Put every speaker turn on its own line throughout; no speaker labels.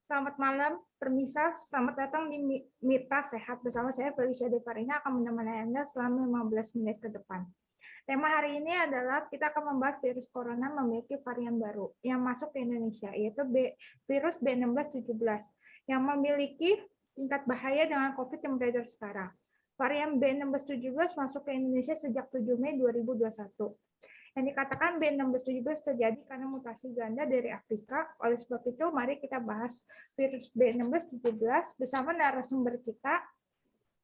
Selamat malam, permisa. Selamat datang di Mitra Sehat. Bersama saya, Felicia Devarina, akan menemani Anda selama 15 menit ke depan. Tema hari ini adalah kita akan membahas virus corona memiliki varian baru yang masuk ke Indonesia, yaitu virus B1617, yang memiliki tingkat bahaya dengan COVID yang beredar sekarang. Varian B1617 masuk ke Indonesia sejak 7 Mei 2021. Yang dikatakan B1617 terjadi karena mutasi ganda dari Afrika. Oleh sebab itu, mari kita bahas virus B1617 bersama narasumber kita,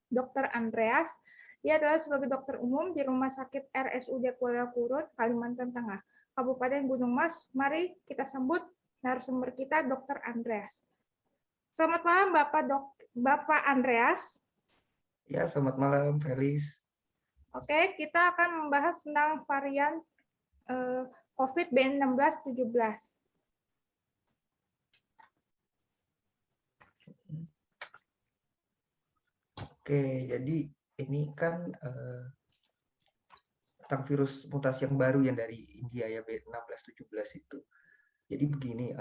Dr. Andreas. Dia adalah sebagai dokter umum di Rumah Sakit RSUD Kuala Kurut, Kalimantan Tengah, Kabupaten Gunung Mas. Mari kita sambut narasumber kita, Dr. Andreas. Selamat malam, Bapak Andreas.
Ya, selamat malam, Felis.
Oke, kita akan membahas tentang varian COVID B1617.
Oke, jadi ini kan tentang virus mutasi yang baru yang dari India ya, B1617 itu. Jadi begini,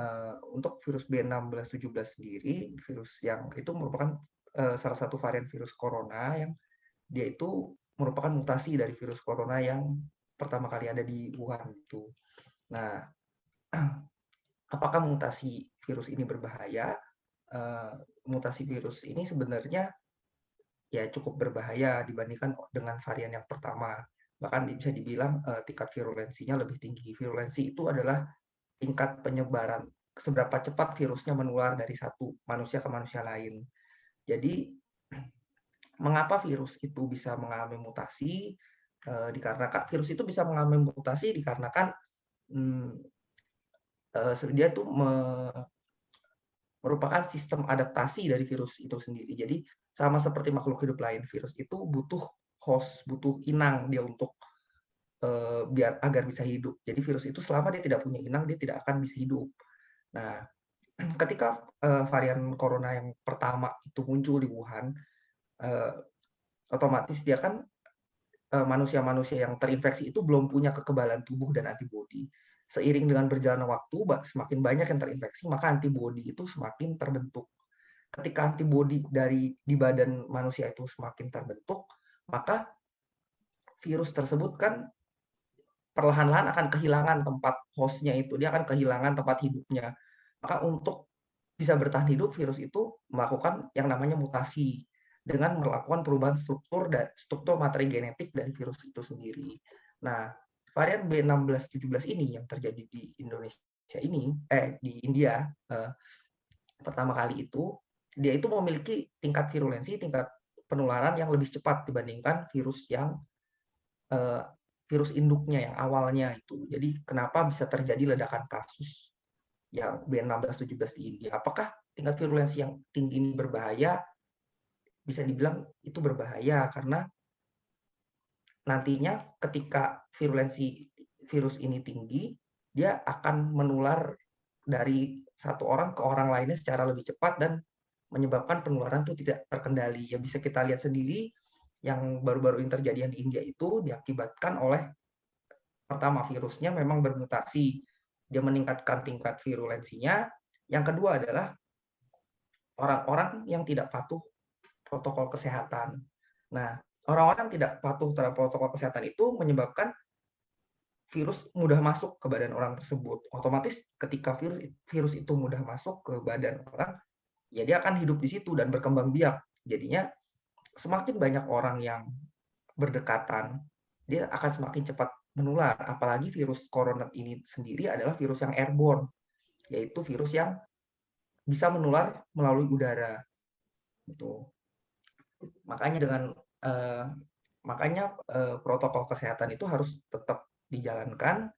untuk virus B1617 sendiri, virus yang itu merupakan salah satu varian virus corona yang dia itu merupakan mutasi dari virus corona yang pertama kali ada di Wuhan itu. Nah, apakah mutasi virus ini berbahaya? Mutasi virus ini sebenarnya ya cukup berbahaya dibandingkan dengan varian yang pertama. Bahkan bisa dibilang tingkat virulensinya lebih tinggi. Virulensi itu adalah tingkat penyebaran, seberapa cepat virusnya menular dari satu manusia ke manusia lain. Jadi, mengapa virus itu bisa mengalami mutasi? Dikarenakan virus itu bisa mengalami mutasi dikarenakan dia tuh merupakan sistem adaptasi dari virus itu sendiri. Jadi sama seperti makhluk hidup lain, virus itu butuh host, butuh inang dia untuk biar agar bisa hidup. Jadi virus itu selama dia tidak punya inang, dia tidak akan bisa hidup. Nah, ketika varian corona yang pertama itu muncul di Wuhan, otomatis dia kan manusia-manusia yang terinfeksi itu belum punya kekebalan tubuh dan antibodi. Seiring dengan berjalannya waktu, semakin banyak yang terinfeksi, maka antibodi itu semakin terbentuk. Ketika antibodi di badan manusia itu semakin terbentuk, maka virus tersebut kan perlahan-lahan akan kehilangan tempat hostnya itu, dia akan kehilangan tempat hidupnya. Maka untuk bisa bertahan hidup, virus itu melakukan yang namanya mutasi dengan melakukan perubahan struktur materi genetik dari virus itu sendiri. Nah, varian B1617 ini yang terjadi di Indonesia ini, di India pertama kali itu, dia itu memiliki tingkat virulensi, tingkat penularan yang lebih cepat dibandingkan virus yang virus induknya yang awalnya itu. Jadi kenapa bisa terjadi ledakan kasus yang B1617 di India? Apakah tingkat virulensi yang tinggi ini berbahaya? Bisa dibilang itu berbahaya karena nantinya ketika virulensi virus ini tinggi, dia akan menular dari satu orang ke orang lainnya secara lebih cepat dan menyebabkan penularan itu tidak terkendali. Ya bisa kita lihat sendiri yang baru-baru ini terjadi yang di India itu diakibatkan oleh pertama virusnya memang bermutasi, dia meningkatkan tingkat virulensinya. Yang kedua adalah orang-orang yang tidak patuh protokol kesehatan. Nah, orang-orang yang tidak patuh terhadap protokol kesehatan itu menyebabkan virus mudah masuk ke badan orang tersebut. Otomatis ketika virus itu mudah masuk ke badan orang, ya dia akan hidup di situ dan berkembang biak. Jadinya semakin banyak orang yang berdekatan, dia akan semakin cepat menular. Apalagi virus corona ini sendiri adalah virus yang airborne, yaitu virus yang bisa menular melalui udara. Gitu. Makanya protokol kesehatan itu harus tetap dijalankan,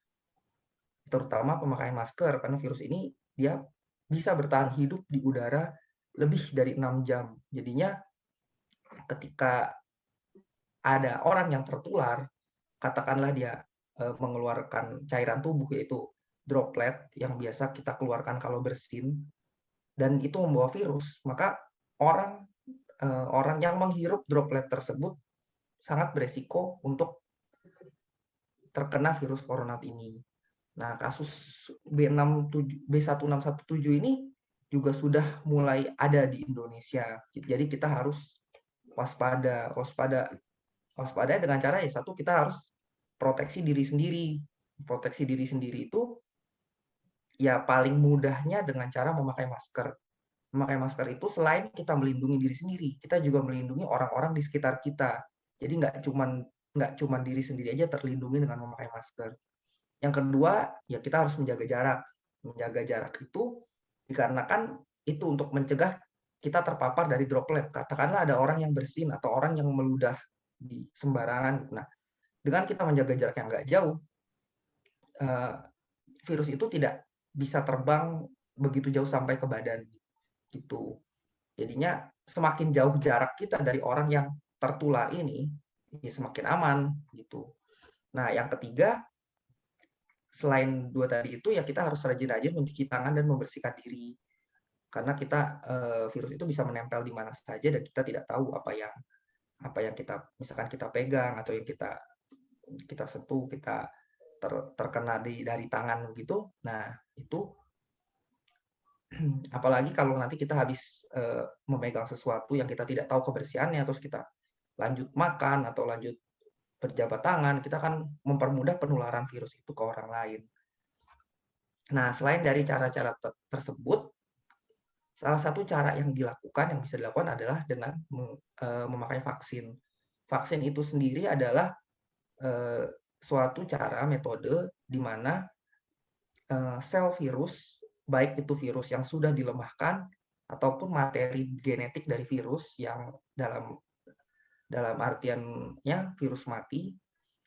terutama pemakaian masker karena virus ini dia bisa bertahan hidup di udara lebih dari 6 jam. Jadinya ketika ada orang yang tertular, katakanlah dia mengeluarkan cairan tubuh yaitu droplet yang biasa kita keluarkan kalau bersin dan itu membawa virus, maka orang yang menghirup droplet tersebut sangat beresiko untuk terkena virus corona ini. Nah, kasus B1617 ini juga sudah mulai ada di Indonesia. Jadi kita harus waspada dengan cara ya satu, kita harus proteksi diri sendiri. Proteksi diri sendiri itu ya paling mudahnya dengan cara memakai masker. Memakai masker itu selain kita melindungi diri sendiri, kita juga melindungi orang-orang di sekitar kita. Jadi nggak cuman diri sendiri aja terlindungi dengan memakai masker. Yang kedua, ya kita harus menjaga jarak. Menjaga jarak itu dikarenakan itu untuk mencegah kita terpapar dari droplet. Katakanlah ada orang yang bersin atau orang yang meludah di sembarangan. Nah, dengan kita menjaga jarak yang nggak jauh, virus itu tidak bisa terbang begitu jauh sampai ke badan gitu. Jadinya semakin jauh jarak kita dari orang yang tertular ini, ya semakin aman gitu. Nah, yang ketiga, selain dua tadi itu ya kita harus rajin-rajin mencuci tangan dan membersihkan diri. Karena virus itu bisa menempel di mana saja dan kita tidak tahu apa yang kita misalkan kita pegang atau yang kita sentuh, kita terkena dari tangan begitu. Nah, itu apalagi kalau nanti kita habis memegang sesuatu yang kita tidak tahu kebersihannya, terus kita lanjut makan atau lanjut berjabat tangan, kita akan mempermudah penularan virus itu ke orang lain. Nah, selain dari cara-cara tersebut, salah satu cara yang bisa dilakukan adalah dengan memakai vaksin. Vaksin itu sendiri adalah suatu metode di mana sel virus, baik itu virus yang sudah dilemahkan ataupun materi genetik dari virus yang dalam artiannya virus mati,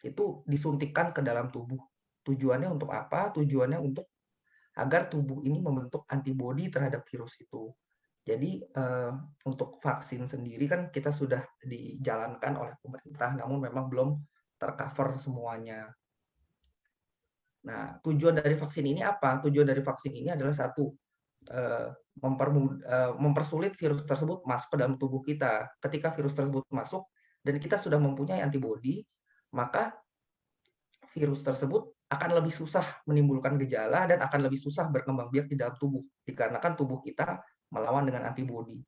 itu disuntikkan ke dalam tubuh. Tujuannya untuk apa? Tujuannya agar tubuh ini membentuk antibodi terhadap virus itu. Jadi untuk vaksin sendiri kan kita sudah dijalankan oleh pemerintah, namun memang belum tercover semuanya. Nah, tujuan dari vaksin ini apa? Tujuan dari vaksin ini adalah satu, mempersulit virus tersebut masuk ke dalam tubuh kita. Ketika virus tersebut masuk dan kita sudah mempunyai antibodi, maka virus tersebut akan lebih susah menimbulkan gejala dan akan lebih susah berkembang biak di dalam tubuh, dikarenakan tubuh kita melawan dengan antibodi.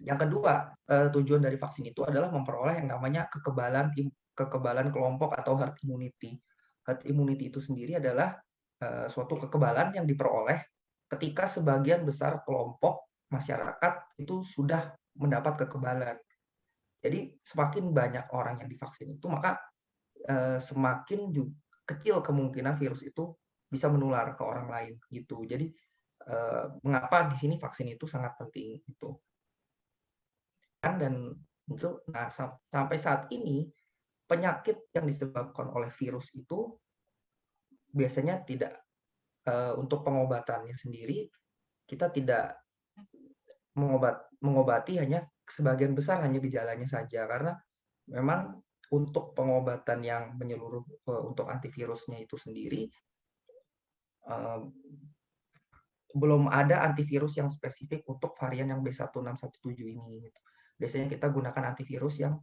Yang kedua, tujuan dari vaksin itu adalah memperoleh yang namanya kekebalan kelompok atau herd immunity. Herd immunity itu sendiri adalah suatu kekebalan yang diperoleh ketika sebagian besar kelompok masyarakat itu sudah mendapat kekebalan. Jadi semakin banyak orang yang divaksin itu, maka semakin kecil kemungkinan virus itu bisa menular ke orang lain gitu. Jadi mengapa di sini vaksin itu sangat penting gitu. Dan nah sampai saat ini penyakit yang disebabkan oleh virus itu biasanya tidak untuk pengobatannya sendiri kita tidak mengobati, hanya sebagian besar hanya gejalanya saja, karena memang untuk pengobatan yang menyeluruh untuk antivirusnya itu sendiri belum ada antivirus yang spesifik untuk varian yang B1617 ini. Biasanya kita gunakan antivirus yang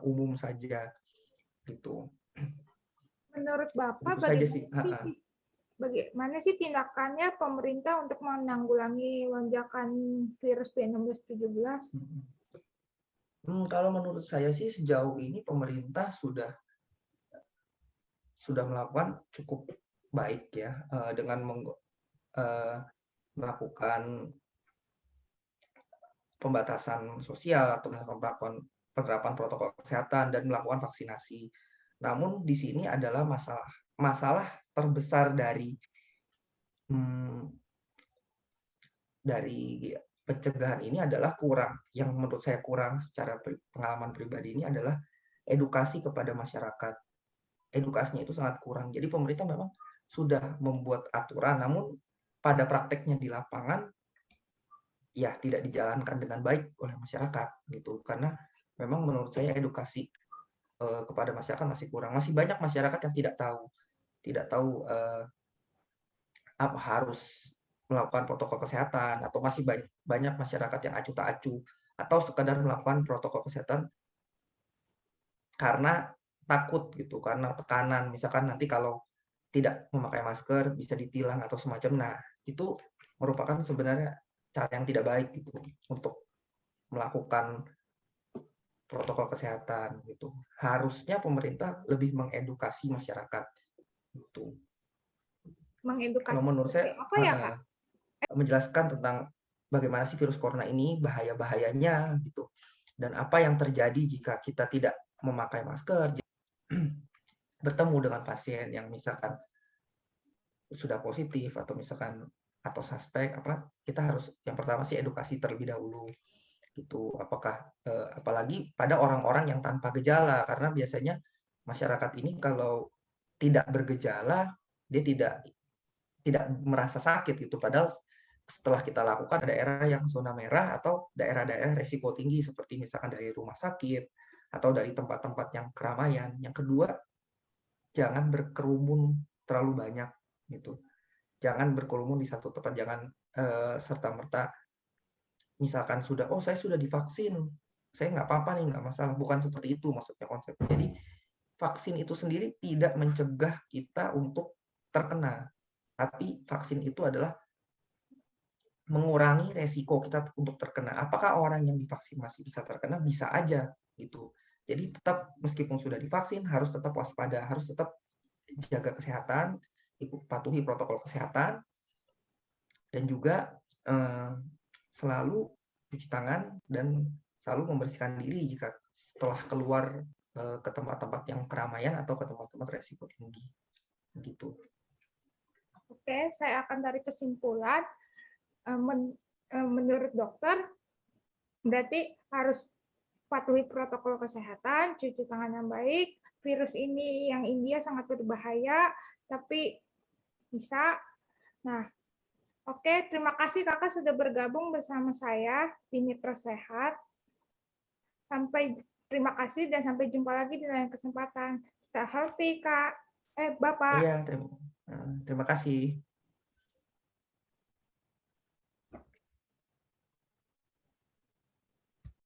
umum saja gitu.
Menurut Bapak,
Itu
bagaimana sih tindakannya pemerintah untuk menanggulangi lonjakan virus B1617?
Kalau menurut saya sih sejauh ini pemerintah sudah melakukan cukup baik ya dengan melakukan pembatasan sosial atau melakukan penerapan protokol kesehatan dan melakukan vaksinasi. Namun di sini adalah masalah terbesar dari pencegahan ini adalah yang menurut saya kurang secara pengalaman pribadi ini adalah edukasi kepada masyarakat. Edukasinya itu sangat kurang. Jadi pemerintah memang sudah membuat aturan, namun pada prakteknya di lapangan ya tidak dijalankan dengan baik oleh masyarakat gitu. Karena memang menurut saya edukasi kepada masyarakat masih kurang. Masih banyak masyarakat yang tidak tahu apa harus melakukan protokol kesehatan, atau masih banyak masyarakat yang acuh tak acuh atau sekedar melakukan protokol kesehatan karena takut gitu, karena tekanan misalkan nanti kalau tidak memakai masker bisa ditilang atau semacam. Nah, itu merupakan sebenarnya cara yang tidak baik gitu untuk melakukan protokol kesehatan gitu. Harusnya pemerintah lebih mengedukasi masyarakat gitu. Kalau
Mengedukasi
menurut
seperti
saya
apa ya, Kak?
menjelaskan tentang bagaimana sih virus corona ini, bahaya-bahayanya gitu. Dan apa yang terjadi jika kita tidak memakai masker, bertemu dengan pasien yang misalkan sudah positif atau misalkan atau suspek apa, kita harus yang pertama sih edukasi terlebih dahulu gitu. Apakah apalagi pada orang-orang yang tanpa gejala, karena biasanya masyarakat ini kalau tidak bergejala dia tidak merasa sakit gitu. Padahal setelah kita lakukan daerah yang zona merah atau daerah-daerah resiko tinggi seperti misalkan dari rumah sakit atau dari tempat-tempat yang keramaian. Yang kedua, jangan berkerumun terlalu banyak gitu. Jangan berkerumun di satu tempat, jangan serta-merta misalkan sudah, oh saya sudah divaksin, saya nggak apa-apa nih, nggak masalah. Bukan seperti itu maksudnya konsepnya. Jadi vaksin itu sendiri tidak mencegah kita untuk terkena, tapi vaksin itu adalah mengurangi resiko kita untuk terkena. Apakah orang yang divaksin masih bisa terkena? Bisa aja gitu. Jadi tetap meskipun sudah divaksin harus tetap waspada, harus tetap jaga kesehatan, patuhi protokol kesehatan, dan juga selalu cuci tangan dan selalu membersihkan diri jika setelah keluar ke tempat-tempat yang keramaian atau ke tempat-tempat resiko tinggi. Gitu.
Oke, saya akan tarik kesimpulan. Menurut dokter, berarti harus patuhi protokol kesehatan, cuci tangan yang baik. Virus ini yang India sangat berbahaya, tapi bisa. Nah, oke, terima kasih Kakak sudah bergabung bersama saya di Mitra Sehat. Terima kasih dan sampai jumpa lagi di lain kesempatan. Stay healthy, Kak. Bapak.
Iya, terima kasih.